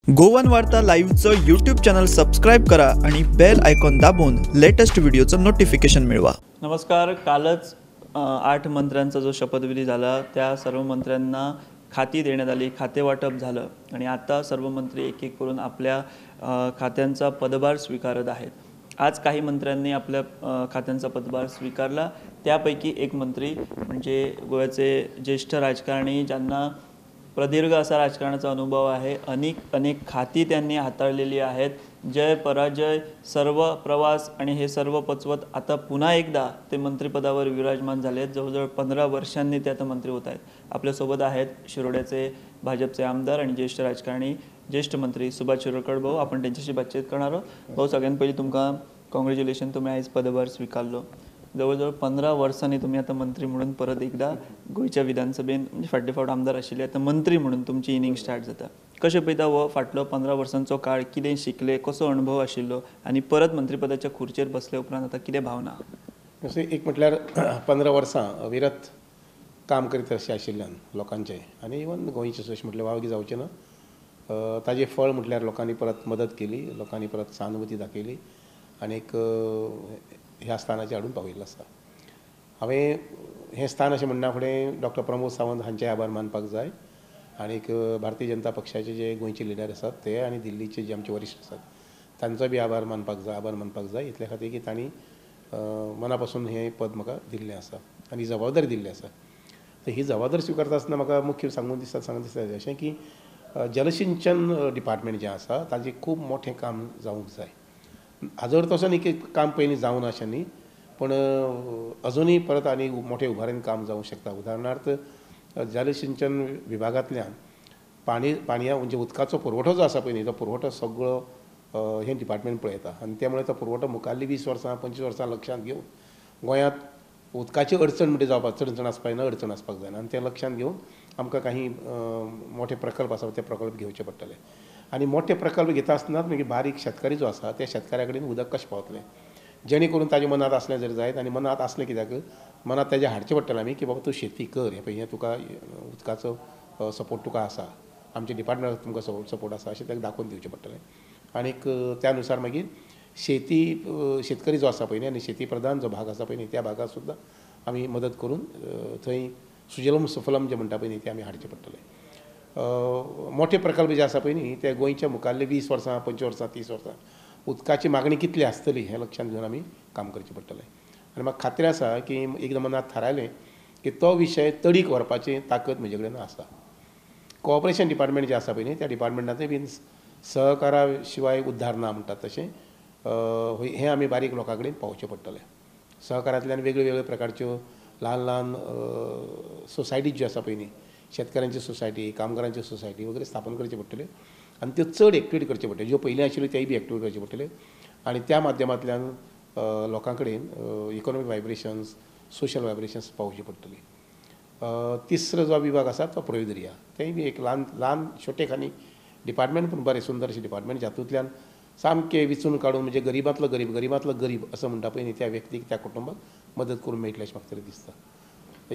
Goan वार्ता लाईव्हचं YouTube channel subscribe करा आणि बेल आयकॉन दाबून लेटेस्ट व्हिडिओचं नोटिफिकेशन मिळवा। नमस्कार। कालच 8 मंत्र्यांचा जो शपथविधी झाला त्या सर्व मंत्र्यांना खाती देण्यात आली, खाते वाटप झालं आणि आता सर्व मंत्री एक एक करून आपल्या खात्यांचा पदभार स्वीकारत आहेत। आज काही मंत्र्यांनी आपल्या खात्यांचा पदभार स्वीकारला, त्यापैकी एक मंत्री म्हणजे गोव्याचे ज्येष्ठ राजकारणी ज्यांना प्रदीर्घ असा राजकारणाचा अनुभव आहे, अनेक खाती त्यांनी हाताळलेली आहेत। जय पराजय सर्व प्रवास आणि हे सर्व पचवत आता पुन्हा एकदा ते मंत्रिपदावर विराजमान झाले आहेत। जवळजवळ 15 वर्षांनी ते आता मंत्री होत आहेत। आपल्यासोबत आहेत शिरोड्याचे भाजपचे आमदार आणि ज्येष्ठ राजकारणी ज्येष्ठ मंत्री सुभाष शिरोडकर भाऊ। आपण त्यांच्याशी बातचीत करणार आहोत। भाऊ, सगळ्यात पहिली तुमका कॉंग्रॅच्युलेशन, तुम्ही आज पदभार स्वीकारलो। जवळजवळ 15 वर्षांनी तुम्ही आता मंत्री म्हणून परत एकदा गोयच्या विधानसभेन म्हणजे फाटले फावट आमदार आशिल्ले, आता मंत्री म्हणून तुमची इनिंग स्टार्ट जाता। कशें पळयता हो फाटलो 15 वर्सांचो काळ, कितें शिकले, कसो अनुभव आशिल्लो आणि परत मंत्रिपदाच्या खुर्चेर बसले उपरांत आता कितें भावना? अशें एक म्हटल्यार 15 वर्सां अविरत काम करीत अशें आशिल्ल्यान लोकांचें आनी इवन गोंयचें अशें म्हटल्यार वावगी जावचें ना, ताजें फळ म्हटल्यार लोकांनी परत मदत केली, लोकांनी परत सहानुभूती दाखयली आनीक ह्या स्थानाचेर हाडून पावयल्लो आसा। हांवें हें स्थान अशें म्हणना फुडें डॉक्टर प्रमोद सावंत हांचे आभार मानपाक जाय आनीक भारतीय जनता पक्षाचे जे गोंयचे लिडर आसात ते आनी दिल्लीचे जे आमचे वरिश्ठ आसात तांचो बी आभार मानपाक जाय इतले खातीर की तांणी मना पासून हें पद म्हाका दिल्लें आसा आनी जबाबदारी दिल्ली आसा। तर ही जबाबदारी स्विकारता आसतना म्हाका मुख्य सांगून दिसता अशें की जलसिंचन डिपार्टमेंट जें आसा ताजें खूब मोठें काम जावंक जाय। हाजोर तसो न्ही की काम पयलीं जावं ना अशें न्ही, पण अजुनूय परत आनी मोठे उभारेन काम जावंक शकता। उदाहरणार्थ जलसिंचन विभागांतल्यान पाणया म्हणजे उदकाचो पुरवठो जो आसा पळय न्ही, तो पुरवठो सगळो हें डिपार्टमेंट पळयता आनी त्यामुळे तो पुरवठो मुखाल्ली 20 वर्सां 25 वर्सां लक्षांत घेवन गोंयांत उदकाची अडचण म्हणजे जावपाक चडचण आसपाक जायना, अडचण आसपाक जायना आनी तें लक्षांत घेवन आमकां काही मोठे प्रकल्प आसा ते प्रकल्प घेवचे पडटले आनी मोठे प्रकल्प घेता आसतनाच मागीर बारीक शेतकारी जो आसा त्या शेतकाऱ्या कडेन उदक कशें पावतलें जेणे करून ताजे मनांत असलें जर जायत आनी मनांत असलें कित्याक मनांत ताजें हाडचें पडटलें आमी की बाबा तूं शेती कर, हें पळय हें तुका उदकाचो सपोर्ट तुका आसा, आमचे डिपार्टमेंटाक तुमकां सपोर्ट आसा अशें ताका दाखोवन दिवचें पडटलें आनीक त्या अनुसार मागीर शेतकरी जो आसा पळय न्ही आनी शेती प्रधान जो भाग आसा पळय न्ही त्या भागाक सुद्दां आमी मदत करून थंय सुजलम सुफलम जें म्हणटा पळय न्ही तें आमी हाडचें पडटलें। मोठे प्रकल्प जे आसा पळय न्ही ते गोंयच्या मुखाल्ले 20 वर्सां 25 वर्सां 30 वर्सां उदकाची मागणी कितली आसतली हें लक्षांत घेवन आमी काम करचें पडटलें आनी म्हाका खात्री आसा की एकदां मनांत थारायलें की तो विशय तडीक व्हरपाची ताकद म्हजे कडेन आसा। कोऑपरेशन डिपार्टमेंट जें आसा पळय न्ही त्या डिपार्टमेंटाचें बीन सहकारा शिवाय उद्धार ना म्हणटात तशें हें आमी बारीक लोकां कडेन पावोवचें पडटलें। सहकारांतल्यान वेगळ्यो प्रकारच्यो ल्हान सोसायटी ज्यो आसा पळय न्ही, शेतकाऱ्यांची सोसायटी, कामगारांची सोसायटी वगैरे स्थापन करचे पडटल्यो आनी त्यो चड एक्टिवेट करचे पडटल्यो, ज्यो पयलीं आशिल्ल्यो तेय बी एक्टिवेट करचे पडटल्यो आनी त्या माध्यमांतल्यान लोकां कडेन इकॉनॉमीक वायब्रेशन्स, सोशल वायब्रेशन्स पावोवची पडटली। तिसरो जो विभाग आसा तो प्रोविदरिया, तेय बी एक ल्हान छोटेखानी डिपार्टमेंट पूण बरें सुंदर अशें डिपार्टमेंट जातूंतल्यान सामकें विचून काडून म्हणजे गरीबांतलो गरीब असं म्हणटा पळय न्ही त्या व्यक्तीक त्या कुटुंबाक मदत करून मेळटलें अशें म्हाका तरी दिसता।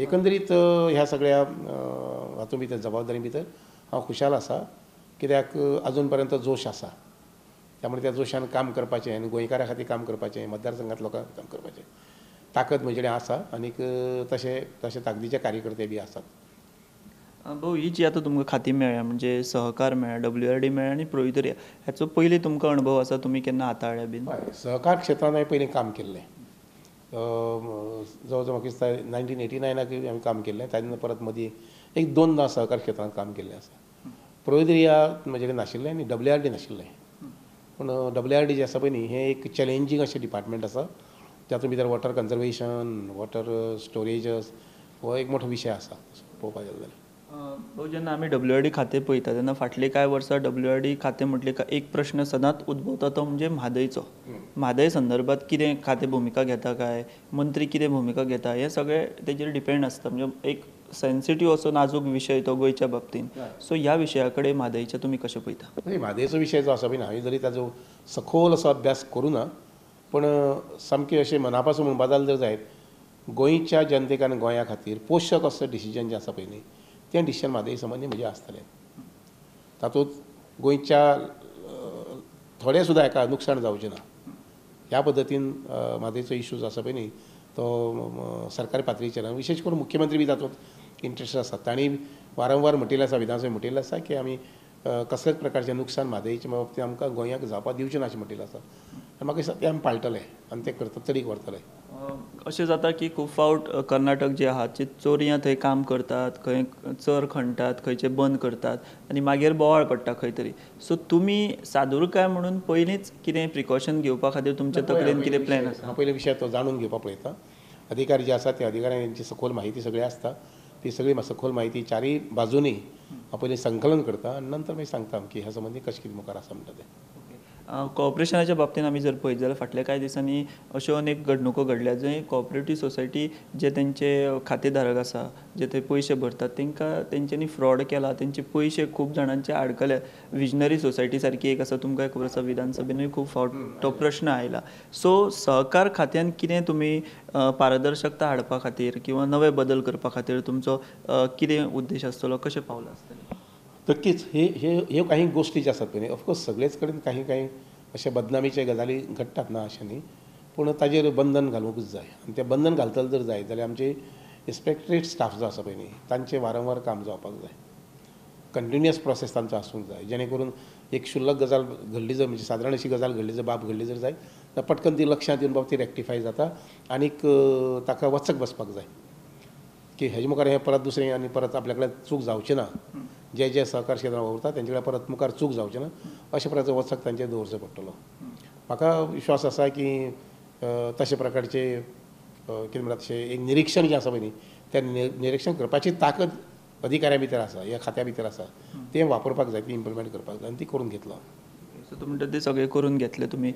एकंदरीत ह्या सगळ्या हातूंत भितर जबाबदारी भितर हांव खुशाल आसा कित्याक अजून पर्यंत जोश आसा, त्यामुळे त्या जोशान काम करपाचें आनी गोंयकारां खातीर काम करपाचें, मतदारसंघांत लोकां काम करपाचें ताकद म्हजे कडेन आसा आनीक तशे ताकदीचे कार्यकर्ते बी आसात। भाऊ, ही जी आता तुमकां खाती मेळ्ळ्या म्हणजे सहकार मेळ्ळा, WRD मेळ्ळा आनी प्रोविदरिया, हाचो पयलीं तुमकां अनुभव आसा, तुमी केन्ना हाताळ्ळ्या बीन? हय, सहकार क्षेत्रांत हांवें पयलीं काम केल्लें, जवळ जवळ म्हाका दिसता 1989 हांवें काम केल्लें, ताजे परत मदीं एक 2दा सहकार क्षेत्रांत काम केल्लें आसा। प्रोविदरिया म्हजे कडेन नाशिल्लें आनी WRD नाशिल्लें, पूण WRD जें आसा पळय न्ही हें एक चॅलेंजींग अशें डिपार्टमेंट आसा, तातूंत भितर वॉटर कन्जर्वेशन, वॉटर स्टोरेजस हो एक मोठो विशय आसा पळोवपाक गेलो जाल्यार। भाऊ, जेन्ना आमी WRD खातें पळयता तेन्ना फाटले कांय वर्सां WRD खातें म्हटलें काय एक प्रश्न सदांच उद्भवता तो म्हणजे म्हादयचो। म्हादय संदर्भात कितें खातें भुमिका घेता काय, मंत्री कितें भुमिका घेता, हें सगळें तेजेर डिपेंड आसता। म्हणजे एक सेन्सिटीव असो नाजूक विशय तो गोंयच्या बाबतीन, सो ह्या विशया कडेन म्हादयचे तुमी कशें पळयता? म्हादयचो विशय जो आसा पळय हांवें जरी ताजो सखोल असो अभ्यास करूं ना, पण सामकें अशें मना पासून म्हणपा जालें जर जायत गोंयच्या जनतेक आनी गोंया खातीर पोशक असो डिसिजन जें आसा पळय न्ही तें डिसिजन म्हादय संबंदी म्हजें आसतलें। तातूंत गोंयच्या थोडे सुद्दां हाका नुकसाण जावचें ना ह्या पद्दतीन म्हादयचो इश्यूज आसा पळय न्ही तो सरकारी पातळीचेर विशेश करून मुख्यमंत्री बी तातूंत इंट्रस्ट आसा तांणी वारंवार म्हटिल्लें आसा विधानसभेत म्हटिल्लें आसा की आमी कसलेच प्रकारचें नुकसाण म्हादयच्या बाबतींत आमकां गोंयाक जावपाक दिवचें ना अशें म्हटिल्लें आसा आनी म्हाका दिसता तें आमी पाळटले आनी तें करता चलीक व्हरतले. अशें जाता की खूब फावट कर्नाटक जे आहा ते चोरयां थंय काम करतात, खंय चर खणटात, खंयचे बंद करतात आनी मागीर बोवाळ पडटा खंय तरी. सो तुमी सादूरकाय म्हणून पयलींच कितें प्रिकॉशन घेवपा खातीर तुमच्या तकलेन कितें प्लॅन आसा? हांव पयले विशय तो जाणून घेवपाक पळयता. अधिकारी जे आसा ते अधिकाऱ्यांची सखोल म्हायती सगळी आसता ती सगळी सखोल म्हायती चारय बाजूनी हांव पयलीं संकलन करता आनी नंतर मागीर सांगता की ह्या संबंदी कशें कितें मुखार आसा म्हणटा तें. कॉपरेशनाच्या बाबतींत आमी जर पळयत जाल्यार फाटल्या कांय दिसांनी अश्यो अनेक घडणुको घडल्या जंय कॉपरेटीव सोसायटी जे तेंचे खातेधारक आसा जे थंय पयशे भरतात तांकां तेंच्यांनी फ्रॉड केला, तेंचे पयशे खूब जाणांचे आडकले. विजनरी सोसायटी सारकी एक आसा, तुमकां खबर आसा विधानसभेनूय खूब फावट तो प्रश्न आयला. सो सहकार खात्यान कितें तुमी पारदर्शकता हाडपा खातीर किंवा नवे बदल करपा खातीर तुमचो कितें उद्देश आसतलो, कशें पावलां आसतलें? नक्कीच हे काही गोष्टी ज्या आसात पळय ऑफकोर्स सगळेच कडेन काही अशे बदनामीचे गजाली घडटात ना अशें न्ही पूण ताजेर बंधन घालूंकूच जाय आनी तें बंधन घालतले जर जाय जाल्यार आमचे इन्स्पेक्टरेट स्टाफ जो आसा पळय न्ही तांचें वारंवार काम जावपाक जाय. कंटिन्युअस प्रोसेस तांचो आसूंक जाय जेणे करून एक क्षुल्लक गजाल घडली जर म्हणजे सादारण अशी गजाल घडली जर बाब घडली जर जाय तर पटकन ती लक्षांत येवन बाबा ती रेक्टिफाय जाता आनीक ताका वचक बसपाक जाय की हेजे मुखार हें परत दुसरें आनी परत आपल्या कडेन चूक जावची ना. जे सहकार क्षेत्रांत वावरता तेंचे कडेन परत मुखार चूक जावची ना अशे प्रकारचो वचक तांचेर दवरचो पडटलो. म्हाका विश्वास आसा की तशे प्रकारचे कितें म्हणटा तशें एक निरीक्षण जें आसा पळय न्ही तें निरीक्षण करपाची ताकद अधिकाऱ्यां भितर आसा ह्या खात्या भितर आसा तें वापरपाक जाय ती इम्प्लिमेंट करपाक जाय आनी ती करून घेतलो. सो तुमी म्हणटा ते सगळे करून घेतले तुमी.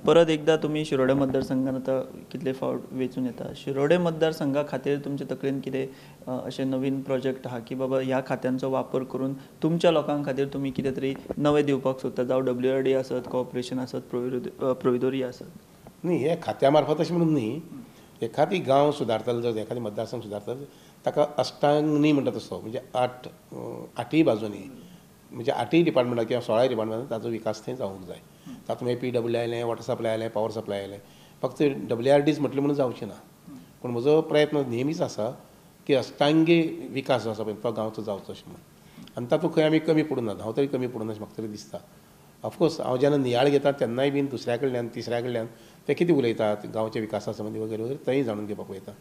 परत एकदां तुमी शिरोडे मतदारसंघान आतां कितले फावट वेंचून येता. शिरोडे मतदारसंघा खातीर तुमचे तकलेन कितें अशे नवीन प्रोजेक्ट आहा की बाबा ह्या खात्यांचो वापर करून तुमच्या लोकां खातीर तुमी कितें तरी नवें दिवपाक सोदता, जावं WRD आसत, कॉर्पोरेशन आसत, प्रोविदोरी आसत? न्ही हे खात्या मार्फत अशें म्हणून न्ही एखादी गांव सुदारतलो जर एखादी मतदारसंघ सुदारतलो ताका अष्टांगनी म्हणटा तसो म्हणजे आठय बाजूनी म्हणजे 8 डिपार्टमेंटां किंवा 16 डिपार्टमेंटां ताचो विकास थंय जावंक जाय. तातूंत मागीर PW आयलें, वॉटर सप्लाय आयलें, पावर सप्लाय आयलें. फक्त WRDच म्हटलें म्हणून जावचें ना पूण म्हजो प्रयत्न नेहमीच आसा की अष्टांगी विकास जो आसा पळय तो गांवचो जावचो अशें म्हणून आनी तातूंत खंय आमी कमी पडूं ना हांव तरी कमी पडूं ना अशें म्हाका तरी दिसता. ऑफकोर्स हांव जेन्ना नियाळ घेता तेन्नाय बीन दुसऱ्या कडल्यान तिसऱ्या कडल्यान ते कितें उलयतात गांवच्या विकासा संबंदी वगैरे वगैरे तेंय जाणून घेवपाक पळयता.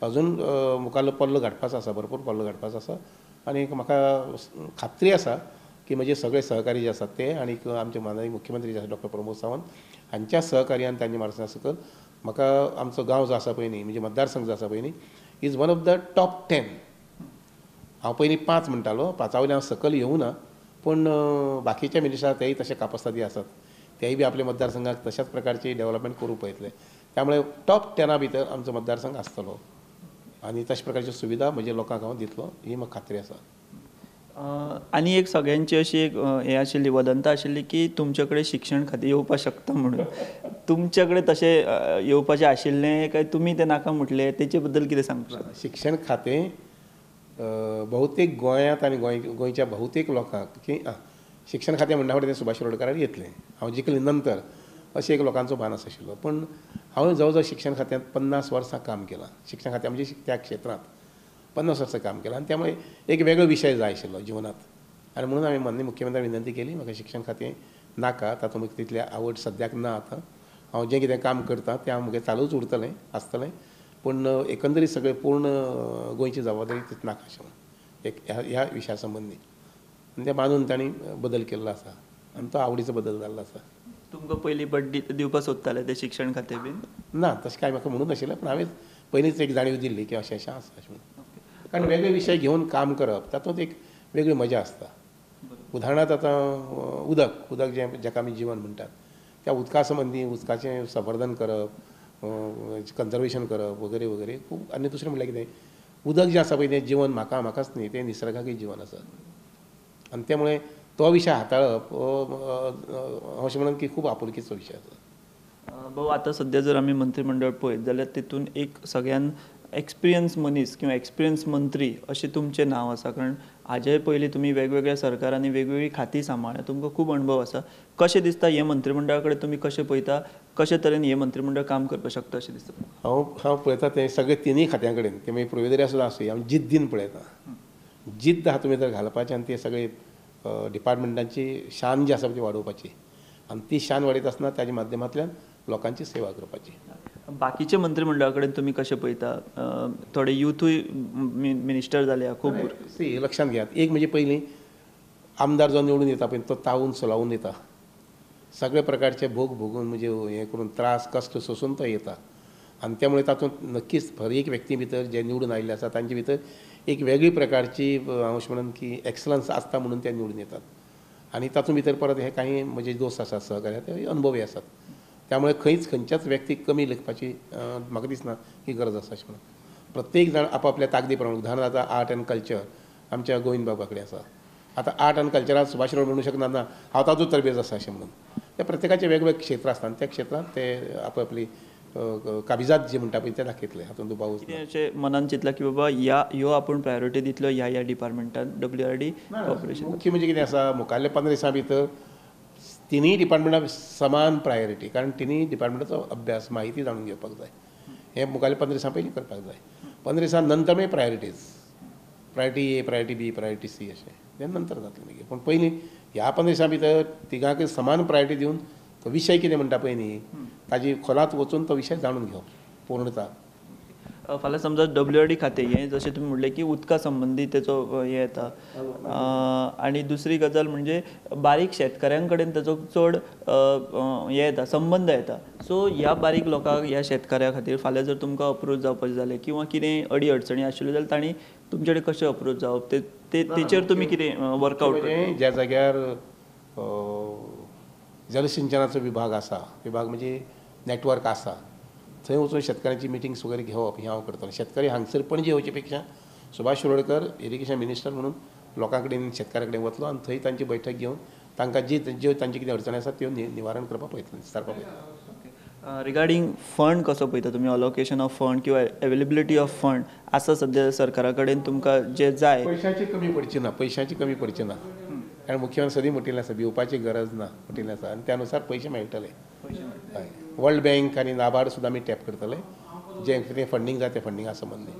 अजून मुखारलो पल्लो गाठपाचो आसा, भरपूर पल्लो गाठपाचो आसा आनी म्हाका खात्री आसा की म्हजे सगळे सहकारी जे आसात ते आनी आमचे माननीय मुख्यमंत्री जे आसा डॉ. प्रमोद सावंत हांच्या सहकार्यान तांच्या मार्गदर्शना सकयल म्हाका आमचो गांव जो आसा पळय न्ही म्हणजे मतदारसंघ जो आसा पळय न्ही is one of the top 10. हांव पयलीं 5 म्हणटालो 5 वयल्यान हांव सकयल येवं ना पूण बाकीचे मिनिस्टर तेय तशे कापास्तादी आसात तेय बी आपल्या मतदारसंघाक तशाच प्रकारची डेव्हलपमेंट करूंक पळयतले. त्यामुळे टॉप 10 भितर आमचो मतदारसंघ आसतलो आनी तशा प्रकारची सुविधा म्हज्या लोकांक हांव दितलो ही म्हाका खात्री आसा. आनी एक सगळ्यांची अशी एक हे आशिल्ली वदंता आशिल्ली की तुमचे कडेन शिक्षण खातें येवपाक शकता म्हणून. तुमचे कडेन तशें येवपाचें आशिल्लें काय तुमी तें नाका म्हटलें तेचे बद्दल कितें सांगता? शिक्षण खातें भौतेक गोंयांत आनी गोंयच्या भौतेक लोकांक की शिक्षण खातें म्हणटा फुडें तें सुभाष शिरोडकाराक येतलें. हांव जिखले नंतर अशें एक लोकांचो भास आशिल्लो पूण हांवें जवळ जवळ शिक्षण खात्यांत 50 वर्सां काम केलां. शिक्षण खात्या म्हणजे त्या क्षेत्रांत 50 वर्सां काम केलां आनी त्यामुळे एक वेगळो विशय जाय आशिल्लो जिवनांत आनी म्हणून हांवें माननीय मुख्यमंत्र्याक विनंती केली म्हाका शिक्षण खातें नाका तातूंत म्हाका तितली आवड सद्याक ना आतां. हांव जें कितें काम करतां तें हांव म्हजें चालूच उरतलें आसतलें पूण एकंदरीत सगळें पूर्ण गोंयची जबाबदारी तितूंत नाका अशें म्हणून एक ह्या विशया संबंदी आनी तें मानून तांणी बदल केल्लो आसा आनी तो आवडीचो बदल जाल्लो आसा. तुमकां पयलीं दिवपाक सोदताले तें शिक्षण खातें बीन? ना तशें कांय म्हाका म्हणून नाशिल्लें पूण हांवें पयलींच एक जाणीव दिल्ली की अशें अशें आसा अशें म्हणून. कारण वेगळे विशय घेवन काम करप तातूंत एक वेगळी मजा आसता. उदाहरणांत आतां उदक जेका आमी जिवन म्हणटात त्या उदका संबंदी उदकाचें संवर्धन करप कन्जर्वेशन करप वगैरे वगैरे खूब आनी दुसरें म्हणल्यार कितें उदक जें आसा पळय तें जिवन म्हाकाच न्ही तें निसर्गाकय जिवन आसा आनी त्या मुळे तो विशय हाताळप अशें म्हणून की खूब आपुलकीचो विशय आसा. भाऊ आतां सद्या जर आमी मंत्रिमंडळ पळयत जाल्यार तितून एक सगळ्यान एक्सपिरियन्स मनीस किंवा एक्सपिरियन्स मंत्री अशें तुमचें नांव आसा कारण हाजे पयलीं तुमी वेगवेगळ्या सरकारांनी वेगवेगळी खाती सांबाळ्ळ्या, तुमकां खूब अणभव आसा. कशें दिसता हे मंत्रिमंडळा कडेन तुमी कशें पळयता, कशे तरेन हे मंत्रिमंडळ काम करपाक शकता अशें दिसता? हांव पळयता ते सगळे तिनूय खात्यां कडेन ते मागीर प्रोविदर सुद्दां आसूं हांव जिद्दीन पळयता. जिद्द आहा तुमी तर घालपाचें आनी ते सगळे डिपार्टमेंटांची शान जी आसा ती वाडोवपाची आनी ती शान वाडयत आसतना ताच्या माध्यमांतल्यान लोकांची सेवा करपाची. बाकीचे मंत्रिमंडळा कडेन तुमी कशें पळयता? थोडे युथूय मिनिस्टर जाल्या खूब. लक्षांत घेयात, एक म्हणजे पयलीं आमदार जो निवडून येता पळय तो तावून सुलावून येता, सगळे प्रकारचे भोग भोगून म्हणजे हें करून त्रास कश्ट सोसून तो येता आनी त्यामुळे तातूंत नक्कीच हर एक व्यक्ती भितर जे निवडून आयिल्ले आसा तांचे भितर एक वेगळी प्रकारची हांव अशें म्हणन की एक्सलन्स आसता म्हणून ते निवडून येतात आनी तातूंत भितर परत हे काही म्हजे दोस्त आसात सहकार्य ते अनुभवी आसात. त्यामुळे खंयच्याच व्यक्तीक कमी लेखपाची म्हाका दिसना ही गरज आसा अशें म्हणून. प्रत्येक जाण आपापल्या ताकदी प्रमाणे उदाहरणार्थ आतां आर्ट एंड कल्चर आमच्या गोविंद बाबा कडेन आसा. आतां आर्ट एंड कल्चरांत सुभाष राव म्हणूंक शकना ना हांव तातूंत तरबेज आसा अशें म्हणून. ते प्रत्येकाचे वेगवेगळे क्षेत्र आसता आनी त्या क्षेत्रांत ते आपापली काबिजात जी म्हणटा पळय ते दाखयतले, हातूंत दुबावूच ना. अशें मनान चिंतला की बाबा ह्यो आपूण प्रायोरिटी दितलो ह्या डिपार्टमेंटान WRD कॉर्पोरेशन? मुख्य म्हणजे कितें आसा, मुखाल्ले 15 दिसां भितर तिनूय डिपार्टमेंटाक समान प्रायोरिटी, कारण तिनूय डिपार्टमेंटाचो अभ्यास माहिती जाणून घेवपाक जाय. हे मुखाल्ले 15 दिसां पयलीं करपाक जाय. 15 दिसां नंतर मागीर priorities, priority A, priority B, priority C अशें तें नंतर जातलें मागीर. पूण पयलीं ह्या 15 दिसां भितर तिगांकय समान प्रायोरिटी दिवन तो विशय कितें म्हणटा पळय न्ही ताजी खोलांत वचून तो विशय जाणून घेवप पूर्णता. फाल्यां समजा WRD खातें हें जशें तुमी म्हणलें की उदका संबंदी तेचो हें येता, आनी दुसरी गजाल म्हणजे बारीक शेतकऱ्यां कडेन तेचो चड हें येता, संबंद येता. सो ह्या बारीक लोकांक, ह्या शेतकऱ्या खातीर फाल्यां जर तुमकां अप्रोच जावपाचें जालें किंवा कितें अडी अडचणी आशिल्ल्यो जाल्यार तांणी तुमचे कडेन कशें अप्रोच जावप तेचेर तुमी कितें वर्कआवट? ज्या जाग्यार जलसिंचनाचो विभाग आसा, विभाग म्हणजे नेटवर्क आसा, थंय वचून शेतकऱ्यांची मिटिंग्स वगैरे घेवप हें हांव करतलो. शेतकरी हांगसर पणजे येवचे पेक्षा सुभाष शिरोडकर इरिगेशन मिनिस्टर म्हणून लोकां कडेन शेतकाऱ्यां कडेन वतलो आनी थंय तांची बैठक घेवन तांकां ज्यो तांची कितें अडचणी आसा त्यो निवारण करपाक पळयतलो, निस्तारपाक पळयतलो. रिगार्डींग फंड कसो पळयता तुमी? अलोकेशन ऑफ फंड किंवा अवेलेबिलिटी ऑफ फंड आसा सद्या सरकारा कडेन तुमकां जे जाय? पयशांची कमी पडची ना, कारण मुख्यमंत्री सदी म्हटिल्लें आसा भिवपाची गरज ना म्हटिल्लें आसा आनी त्या अनुसार पयशे मेळटले. हय, वर्ल्ड बँक आनी नाबार्ड सुद्दां आमी टॅप करतले, जे कितें फंडींग जाय तें फंडिंगा संबंदी.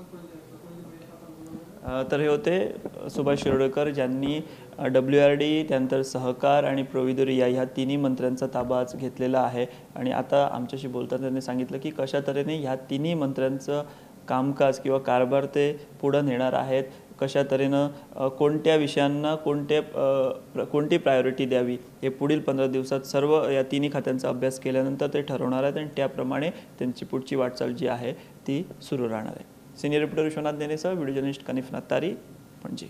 तर हे होते सुभाष शिरोडकर, ज्यांनी WRD, त्यानंतर सहकार आणि प्रोविदरी ह्या तिन्ही मंत्र्यांचा ताबा आज घेतलेला आहे. आणि आता आमच्याशी बोलताना त्यांनी सांगितलं की कशा तऱ्हेने ह्या तिन्ही मंत्र्यांचं कामकाज किंवा कारभार ते पुढे नेणार आहेत, कशा तऱ्हेनं कोणत्या विषयांना कोणती प्रायोरिटी द्यावी हे पुढील 15 दिवसात सर्व या तिन्ही खात्यांचा अभ्यास केल्यानंतर ते ठरवणार आहेत आणि त्याप्रमाणे त्यांची पुढची वाटचाल जी आहे ती सुरू राहणार आहे. सिनियर रिपोर्टर विश्वनाथ देनेसह व्हिडिओ जर्नलिस्ट कनिफ नात्तारी, पणजी.